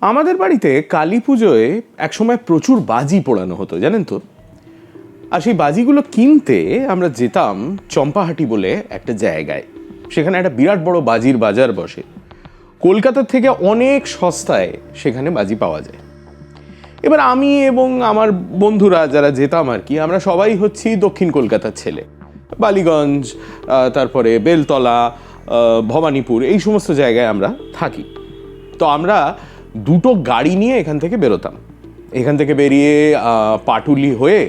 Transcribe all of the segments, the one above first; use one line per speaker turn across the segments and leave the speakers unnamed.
আমাদের বাড়িতে কালী পুজোয় একসময় প্রচুর বাজি পোড়ানো হতো, জানেন তো। আর সেই বাজিগুলো কিনতে আমরা যেতাম চম্পাহাটি বলে একটা জায়গায়। সেখানে একটা বিরাট বড় বাজির বাজার বসে। কলকাতার থেকে অনেক সস্তায় সেখানে বাজি পাওয়া যায়। এবার আমি এবং আমার বন্ধুরা যারা যেতাম আর কি, আমরা সবাই হচ্ছি দক্ষিণ কলকাতার ছেলে। বালিগঞ্জ, তারপরে বেলতলা, ভবানীপুর, এই সমস্ত জায়গায় আমরা থাকি। তো আমরা দুটো গাড়ি নিয়ে এখান থেকে বেরোতাম। এখান থেকে বেরিয়ে পাটুলি হয়ে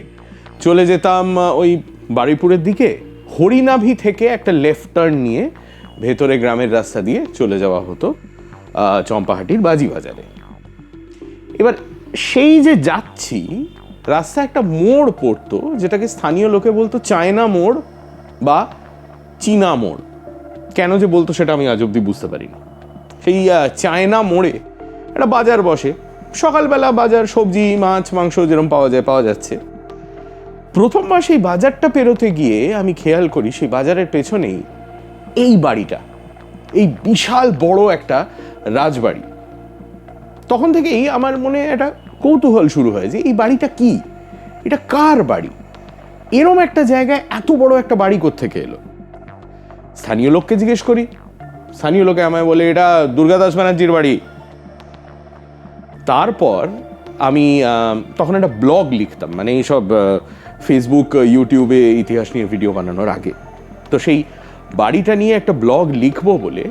চলে যেতাম ওই বারুইপুরের দিকে। হরিনাভি থেকে একটা লেফট টার্ন নিয়ে ভেতরে গ্রামের রাস্তা দিয়ে চলে যাওয়া হতো চম্পাহাটির বাজি বাজারে। এবার সেই যে যাচ্ছি, রাস্তায় একটা মোড় পড়তো, যেটাকে স্থানীয় লোকে বলতো চায়না মোড় বা চীনা মোড়। কেন যে বলতো সেটা আমি আজ অব্দি বুঝতে পারিনি। সেই চায়না মোড়ে একটা বাজার বসে। সকালবেলা বাজার, সবজি, মাছ, মাংস যেরকম পাওয়া যাচ্ছে। প্রথমবার সেই বাজারটা পেরোতে গিয়ে আমি খেয়াল করি সেই বাজারের পেছনেই এই বাড়িটা, এই বিশাল বড় একটা রাজবাড়ি। তখন থেকেই আমার মনে একটা কৌতূহল শুরু হয় যে এই বাড়িটা কি, এটা কার বাড়ি, এরম একটা জায়গায় এত বড় একটা বাড়ি কোত্থেকে এলো। স্থানীয় লোককে জিজ্ঞেস করি, স্থানীয় লোকে আমায় বলে এটা দুর্গাদাস ব্যানার্জির বাড়ি। তারপর আমি তখন একটা ব্লগ লিখতাম, মানে এইসব ফেসবুক, ইউটিউবে ইতিহাস নিয়ে ভিডিও বানানোর আগে। তো সেই বাড়িটা নিয়ে একটা ব্লগ লিখবো বলে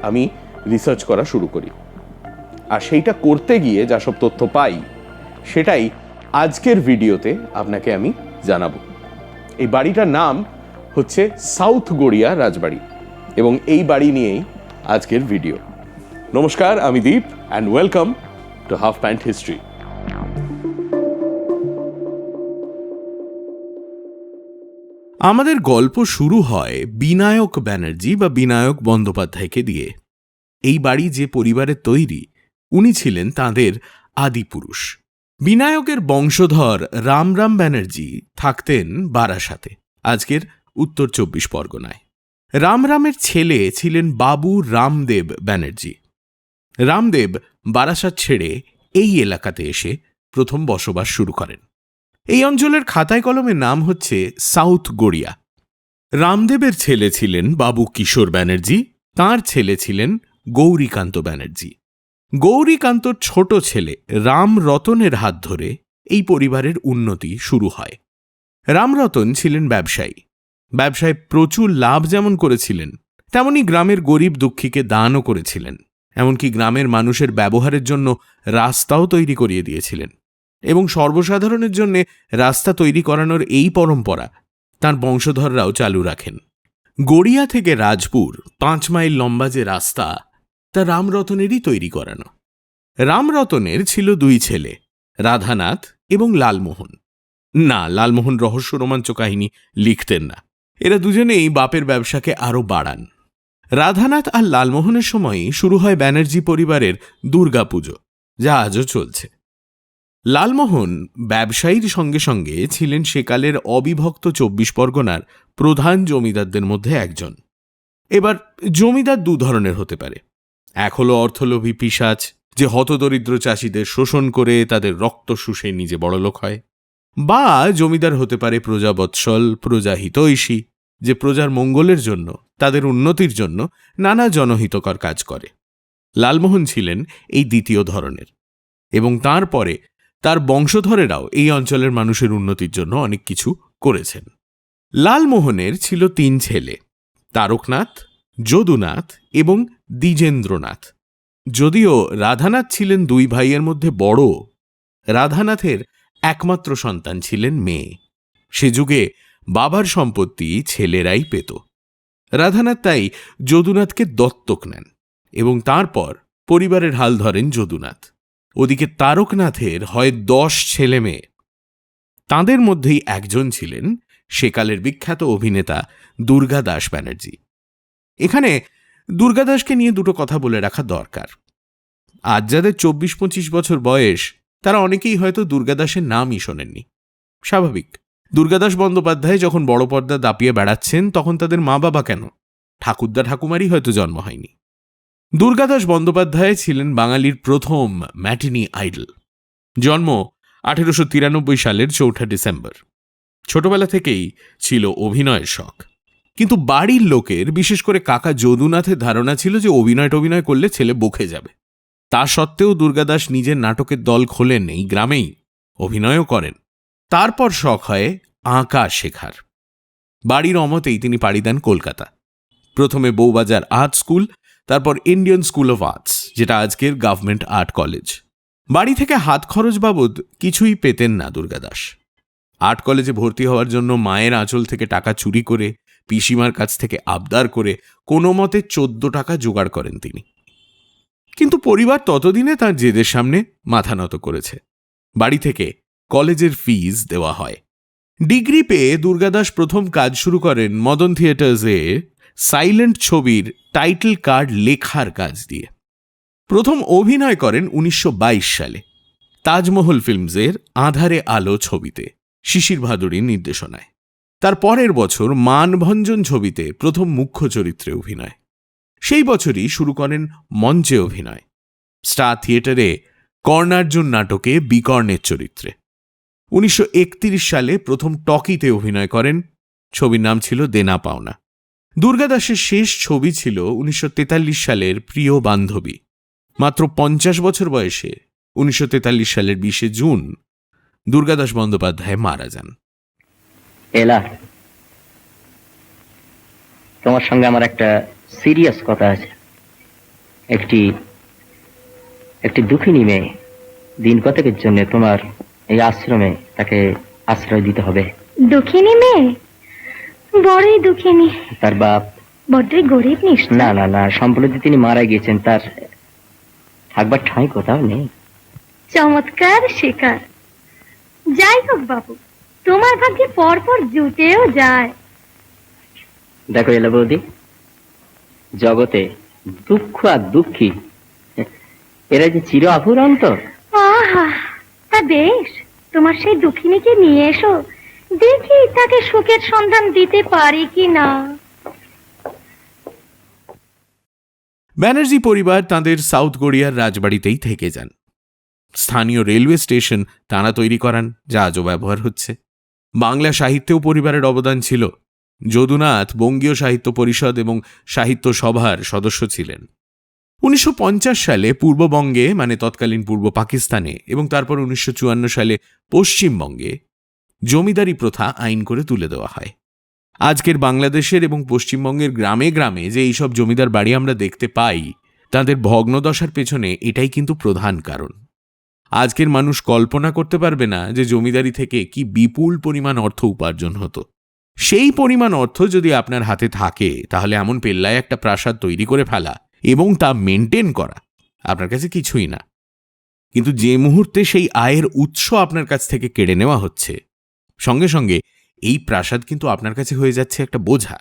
আমি রিসার্চ করা শুরু করি। আর সেইটা করতে গিয়ে যা সব তথ্য পাই, সেটাই আজকের ভিডিওতে আপনাকে আমি জানাবো। এই বাড়িটার নাম হচ্ছে সাউথ গড়িয়া রাজবাড়ি, এবং এই বাড়ি নিয়েই আজকের ভিডিও। নমস্কার, আমি Deep and welcome to half pant history.
আমাদের গল্প শুরু হয় বিনায়ক ব্যানার্জি বা বিনায়ক বন্দ্যোপাধ্যায়কে দিয়ে। এই বাড়ি যে পরিবারের তৈরি, উনি ছিলেন তাঁদের আদিপুরুষ। বিনায়কের বংশধর রামরাম ব্যানার্জি থাকতেন বারাসাতে, আজকের উত্তর ২৪ পরগনায়। রামরামের ছেলে ছিলেন বাবু রামদেব ব্যানার্জি। রামদেব বারাসাত ছেড়ে এই এলাকাতে এসে প্রথম বসবাস শুরু করেন। এই অঞ্চলের খাতায় কলমের নাম হচ্ছে সাউথ গড়িয়া। রামদেবের ছেলে ছিলেন বাবু কিশোর ব্যানার্জি, তাঁর ছেলে ছিলেন গৌরীকান্ত ব্যানার্জি। গৌরীকান্তর ছোট ছেলে রামরতনের হাত ধরে এই পরিবারের উন্নতি শুরু হয়। রামরতন ছিলেন ব্যবসায় প্রচুর লাভ যেমন করেছিলেন, তেমনি গ্রামের গরিব দুঃখীকে দানও করেছিলেন। এমনকি গ্রামের মানুষের ব্যবহারের জন্য রাস্তাও তৈরি করিয়ে দিয়েছিলেন, এবং সর্বসাধারণের জন্য রাস্তা তৈরি করানোর এই পরম্পরা তাঁর বংশধররাও চালু রাখেন। গড়িয়া থেকে রাজপুর ৫ মাইল লম্বা যে রাস্তা, তা রামরতনেরই তৈরি করানো। রামরতনের ছিল ২ ছেলে, রাধানাথ এবং লালমোহন। না, লালমোহন রহস্য রোমাঞ্চ কাহিনী লিখতেন না। এরা দুজনেই বাপের ব্যবসাকে আরও বাড়ান। রাধানাথ আর লালমোহনের সময়ই শুরু হয় ব্যানার্জি পরিবারের দুর্গাপুজো, যা আজও চলছে। লালমোহন ব্যবসায়ীর সঙ্গে সঙ্গে ছিলেন সেকালের অবিভক্ত ২৪ পরগনার প্রধান জমিদারদের মধ্যে একজন। এবার জমিদার ২ ধরনের হতে পারে। এক হলো অর্থলোভী পিশাচ, যে হতদরিদ্র চাষিদের শোষণ করে তাদের রক্ত শুষে নিজে বড়লোক হয়। বা জমিদার হতে পারে প্রজাবৎসল, প্রজাহিতৈষী, যে প্রজার মঙ্গলের জন্য, তাদের উন্নতির জন্য নানা জনহিতকর কাজ করে। লালমোহন ছিলেন এই দ্বিতীয় ধরনের, এবং তারপরে তার বংশধরেরাও এই অঞ্চলের মানুষের উন্নতির জন্য অনেক কিছু করেছেন। লালমোহনের ছিল ৩ ছেলে, তারকনাথ, যদুনাথ এবং দ্বিজেন্দ্রনাথ। যদিও রাধানাথ ছিলেন ২ ভাইয়ের মধ্যে বড়, রাধানাথের একমাত্র সন্তান ছিলেন মেয়ে। সে যুগে বাবার সম্পত্তি ছেলেরাই পেত। রাধানাথ তাই যদুনাথকে দত্তক নেন, এবং তারপর পরিবারের হাল ধরেন যদুনাথ। ওদিকে তারকনাথের হয় ১০ ছেলে মেয়ে। তাঁদের মধ্যেই একজন ছিলেন সেকালের বিখ্যাত অভিনেতা দুর্গাদাস ব্যানার্জি। এখানে দুর্গাদাসকে নিয়ে দুটো কথা বলে রাখা দরকার। আজ যাদের ২৪-২৫ বছর বয়স, তারা অনেকেই হয়তো দুর্গাদাসের নামই শোনেননি। স্বাভাবিক, দুর্গাদাস বন্দ্যোপাধ্যায় যখন বড় পর্দা দাপিয়ে বেড়াচ্ছেন, তখন তাদের মা বাবা কেন, ঠাকুরদা ঠাকুমারই হয়তো জন্ম হয়নি। দুর্গাদাস বন্দ্যোপাধ্যায় ছিলেন বাঙালির প্রথম ম্যাটিনি আইডল। জন্ম 1893 সালের 4 ডিসেম্বর। ছোটবেলা থেকেই ছিল অভিনয়ের শখ, কিন্তু বাড়ির লোকের, বিশেষ করে কাকা যদুনাথের ধারণা ছিল যে অভিনয় করলে ছেলে বকে যাবে। তা সত্ত্বেও দুর্গাদাস নিজের নাটকের দল খোলেন, এই গ্রামেই অভিনয়ও করেন। তারপর শখ হয় আঁকা শেখার। বাড়ির অমতেই তিনি পাড়ি দেন কলকাতা। প্রথমে বউবাজার আর্ট স্কুল, তারপর ইন্ডিয়ান স্কুল অফ আর্টস, যেটা আজকের গভর্নমেন্ট আর্ট কলেজ। বাড়ি থেকে হাত খরচ বাবদ কিছুই পেতেন না দুর্গাদাস। আর্ট কলেজে ভর্তি হওয়ার জন্য মায়ের আঁচল থেকে টাকা চুরি করে, পিসিমার কাছ থেকে আবদার করে কোনো মতে 14 টাকা জোগাড় করেন তিনি। কিন্তু পরিবার ততদিনে তার জেদের সামনে মাথা নত করেছে। বাড়ি থেকে কলেজের ফিজ দেওয়া হয়। ডিগ্রি পেয়ে দুর্গাদাস প্রথম কাজ শুরু করেন মদন থিয়েটার্সে সাইলেন্ট ছবির টাইটেল কার্ড লেখার কাজ দিয়ে। প্রথম অভিনয় করেন 1922 সালে তাজমহল ফিল্মসের আঁধারে আলো ছবিতে, শিশির ভাদুড়ির নির্দেশনায়। তার পরের বছর মানভঞ্জন ছবিতে প্রথম মুখ্য চরিত্রে অভিনয়। সেই বছরই শুরু করেন মঞ্চে অভিনয়, স্টার থিয়েটারে কর্ণার্জুন নাটকে বিকর্ণের চরিত্রে। 1931 সালে প্রথম টকিতে অভিনয় করেন, ছবির নাম ছিল দেনা পাওনা। দুর্গাদাসের শেষ ছবি ছিল 1943 সালের প্রিয় বান্ধবী। মাত্র 50 বছর বয়সে 1943 সালের 20 জুন দুর্গাদাস বন্দ্যোপাধ্যায় মারা যান।
এলা, তোমার সঙ্গে আমার একটা সিরিয়াস কথা আছে। একটি দুঃখিনী মেয়ে, দিন কতকের জন্য তোমার এই আশ্রমে তাকে আশ্রয় দিতে হবে।
দুঃখিনী মেয়ে? বড়ই দুঃখিনী।
তার বাপ
বড্ডই গরিব নিশ্চয়।
না না না, সম্প্রতি তিনি মারা গিয়েছেন, তার থাকবার ঠাঁই কোথাও নেই।
চমৎকার শিকার। যাই হোক বাবু, তোমার ভাগ্যে পরপর জুটেও যায়।
দেখো এলা বৌদি, জগতে দুঃখ আর দুঃখী এরা যে চির অফুরন্ত।
আহা, তা বেশ, তোমার সেই দুঃখিনীকে নিয়ে এসো, দেখি তাকে সুখের সন্ধান দিতে পারি কি না।
ব্যানার্জি পরিবার তাঁদের সাউথ গড়িয়ার রাজবাড়িতেই থেকে যান। স্থানীয় রেলওয়ে স্টেশন তাঁরা তৈরি করান, যা আজও ব্যবহার হচ্ছে। বাংলা সাহিত্যেও পরিবারের অবদান ছিল। যদুনাথ বঙ্গীয় সাহিত্য পরিষদ এবং সাহিত্য সভার সদস্য ছিলেন। 1950 সালে পূর্ববঙ্গে, মানে তৎকালীন পূর্ব পাকিস্তানে, এবং তারপর 1954 সালে পশ্চিমবঙ্গে জমিদারি প্রথা আইন করে তুলে দেওয়া হয়। আজকের বাংলাদেশের এবং পশ্চিমবঙ্গের গ্রামে গ্রামে যে এইসব জমিদার বাড়ি আমরা দেখতে পাই, তাদের ভগ্নদশার পেছনে এটাই কিন্তু প্রধান কারণ। আজকের মানুষ কল্পনা করতে পারবে না যে জমিদারি থেকে কি বিপুল পরিমাণ অর্থ উপার্জন হতো। সেই পরিমাণ অর্থ যদি আপনার হাতে থাকে, তাহলে এমন পেল্লায় একটা প্রাসাদ তৈরি করে ফেলা এবং তা মেনটেন করা আপনার কাছে কিছুই না। কিন্তু যে মুহূর্তে সেই আয়ের উৎস আপনার কাছ থেকে কেড়ে নেওয়া হচ্ছে, সঙ্গে সঙ্গে এই প্রাসাদ কিন্তু আপনার কাছে হয়ে যাচ্ছে একটা বোঝা।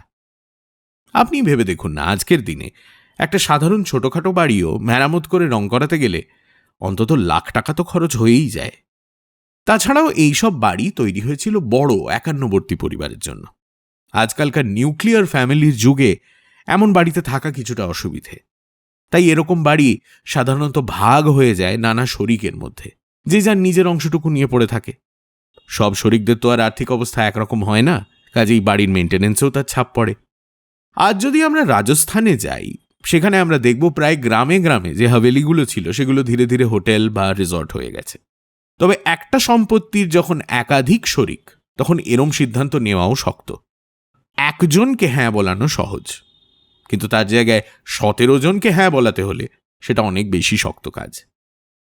আপনি ভেবে দেখুন না, আজকের দিনে একটা সাধারণ ছোটখাটো বাড়িও মেরামত করে রং করাতে গেলে অন্তত লাখ টাকা তো খরচ হয়েই যায়। তাছাড়াও এইসব বাড়ি তৈরি হয়েছিল বড় একান্নবর্তী পরিবারের জন্য। আজকালকার নিউক্লিয়ার ফ্যামিলির যুগে এমন বাড়িতে থাকা কিছুটা অসুবিধে। তাই এরকম বাড়ি সাধারণত ভাগ হয়ে যায় নানা শরিকের মধ্যে, যে যার নিজের অংশটুকু নিয়ে পড়ে থাকে। সব শরিকদের তো আর আর্থিক অবস্থা একরকম হয় না, কাজেই বাড়ির মেনটেনেন্সেও তার ছাপ পড়ে। আজ যদি আমরা রাজস্থানে যাই, সেখানে আমরা দেখব প্রায় গ্রামে গ্রামে যে হাভেলিগুলো ছিল, সেগুলো ধীরে ধীরে হোটেল বা রিসর্ট হয়ে গেছে। তবে একটা সম্পত্তির যখন একাধিক শরিক, তখন এরম সিদ্ধান্ত নেওয়াও শক্ত। একজনকে হ্যাঁ বলানো সহজ, কিন্তু তার জায়গায় 17 জনকে হ্যাঁ বলাতে হলে সেটা অনেক বেশি শক্ত কাজ।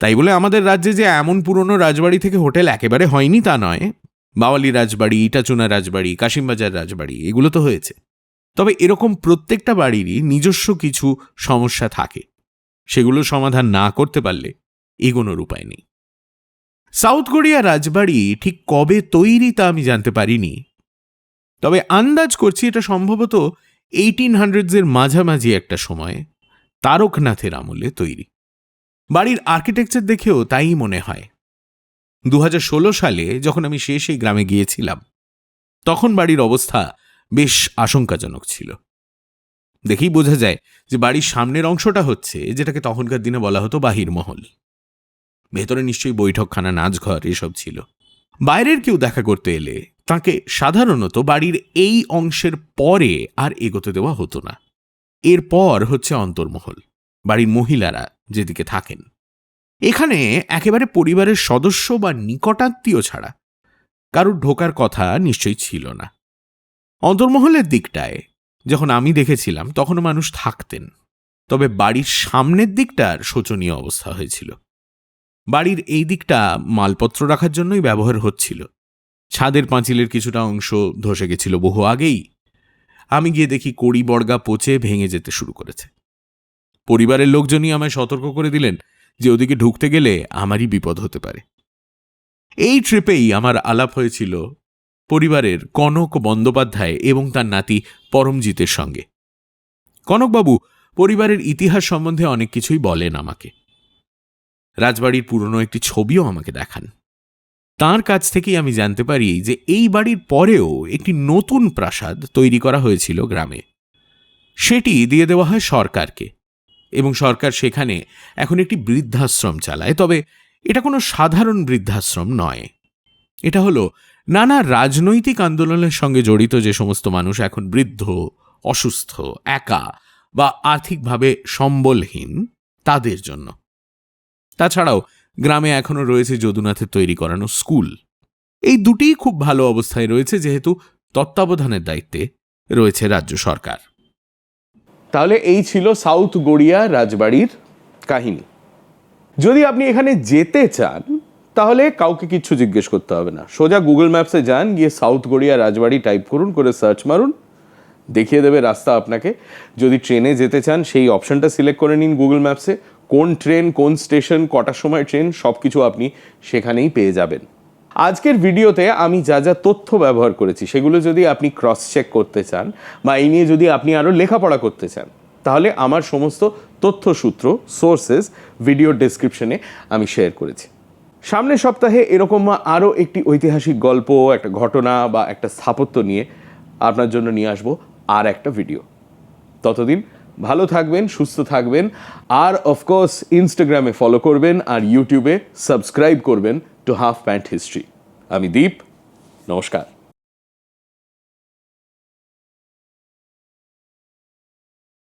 তাই বলে আমাদের রাজ্যে যে এমন পুরনো রাজবাড়ি থেকে হোটেল একেবারে হয়নি তা নয়। বাওয়ালি রাজবাড়ি, ইটাচুনা রাজবাড়ি, কাশিমবাজার রাজবাড়ি, এগুলো তো হয়েছে। তবে এরকম প্রত্যেকটা বাড়িরই নিজস্ব কিছু সমস্যা থাকে, সেগুলো সমাধান না করতে পারলে এগোনোর উপায় নেই। সাউথ গড়িয়া রাজবাড়ি ঠিক কবে তৈরি তা আমি জানতে পারিনি, তবে আন্দাজ করছি এটা সম্ভবত 1800s মাঝামাঝি একটা সময় তারকনাথের আমলে তৈরি। বাড়ির আর্কিটেকচার দেখেও তাই মনে হয়। 2016 সালে যখন আমি শেষ এই গ্রামে গিয়েছিলাম, তখন বাড়ির অবস্থা বেশ আশঙ্কাজনক ছিল। দেখেই বোঝা যায় যে বাড়ির সামনের অংশটা হচ্ছে যেটাকে তখনকার দিনে বলা হতো বাহির মহল। ভেতরে নিশ্চয়ই বৈঠকখানা, নাচঘর এসব ছিল। বাইরের কেউ দেখা করতে এলে তাকে সাধারণত বাড়ির এই অংশের পরে আর এগোতে দেওয়া হতো না। এরপর হচ্ছে অন্তর্মহল, বাড়ির মহিলারা যেদিকে থাকেন। এখানে একেবারে পরিবারের সদস্য বা নিকটাত্মীয় ছাড়া কারুর ঢোকার কথা নিশ্চয়ই ছিল না। অন্তর্মহলের দিকটায় যখন আমি দেখেছিলাম তখনও মানুষ থাকতেন, তবে বাড়ির সামনের দিকটার শোচনীয় অবস্থা হয়েছিল। বাড়ির এই দিকটা মালপত্র রাখার জন্যই ব্যবহার হচ্ছিল। ছাদের পাঁচিলের কিছুটা অংশ ধসে গেছিল বহু আগেই। আমি গিয়ে দেখি কড়ি বর্গা পচে ভেঙে যেতে শুরু করেছে। পরিবারের লোকজনই আমায় সতর্ক করে দিলেন যে ওদিকে ঢুকতে গেলে আমারই বিপদ হতে পারে। এই ট্রিপেই আমার আলাপ হয়েছিল পরিবারের কনক বন্দ্যোপাধ্যায় এবং তার নাতি পরমজিতের সঙ্গে। কনকবাবু পরিবারের ইতিহাস সম্বন্ধে অনেক কিছুই বলেন আমাকে। রাজবাড়ির পুরনো একটি ছবিও আমাকে দেখান। তাঁর কাছ থেকেই আমি জানতে পারি যে এই বাড়ির পরেও একটি নতুন প্রাসাদ তৈরি করা হয়েছিল গ্রামে। সেটি দিয়ে দেওয়া হয় সরকারকে, এবং সরকার সেখানে এখন একটি বৃদ্ধাশ্রম চালায়। তবে এটা কোনো সাধারণ বৃদ্ধাশ্রম নয়। এটা হলো নানা রাজনৈতিক আন্দোলনের সঙ্গে জড়িত যে সমস্ত মানুষ এখন বৃদ্ধ, অসুস্থ, একা বা আর্থিকভাবে সম্বলহীন তাদের জন্য। তাছাড়াও গ্রামে এখনো রয়েছে যদুনাথের তৈরি করানো স্কুল। এই দুটিই খুব ভালো অবস্থায় রয়েছে, যেহেতু তত্ত্বাবধানের দায়িত্বে রয়েছে রাজ্য সরকার।
তাহলে এই ছিল সাউথ গড়িয়া রাজবাড়ির কাহিনী। যদি আপনি এখানে যেতে চান তাহলে কাউকে কিচ্ছু জিজ্ঞেস করতে হবে না, সোজা গুগল ম্যাপসে যান, গিয়ে সাউথ গড়িয়া রাজবাড়ি টাইপ করুন, করে সার্চ মারুন, দেখিয়ে দেবে রাস্তা আপনাকে। যদি ট্রেনে যেতে চান সেই অপশনটা সিলেক্ট করে নিন গুগল ম্যাপসে, কোন ট্রেন, কোন স্টেশন, কটার সময় ট্রেন, সব কিছু আপনি সেখানেই পেয়ে যাবেন। আজকের ভিডিওতে আমি যা যা তথ্য ব্যবহার করেছি সেগুলো যদি আপনি ক্রস চেক করতে চান বা এই নিয়ে যদি আপনি আরও লেখাপড়া করতে চান, তাহলে আমার সমস্ত তথ্যসূত্র, সোর্সেস ভিডিও ডেসক্রিপশনে আমি শেয়ার করেছি। সামনের সপ্তাহে এরকম আরও একটি ঐতিহাসিক গল্প, একটা ঘটনা বা একটা স্থাপত্য নিয়ে আপনার জন্য নিয়ে আসবো আর একটা ভিডিও। ততদিন ভালো থাকবেন, সুস্থ থাকবেন, আর অফকোর্স ইনস্টাগ্রামে ফলো করবেন আর ইউটিউবে সাবস্ক্রাইব করবেন টু হাফ প্যান্ট হিস্ট্রি। আমি দীপ, নমস্কার।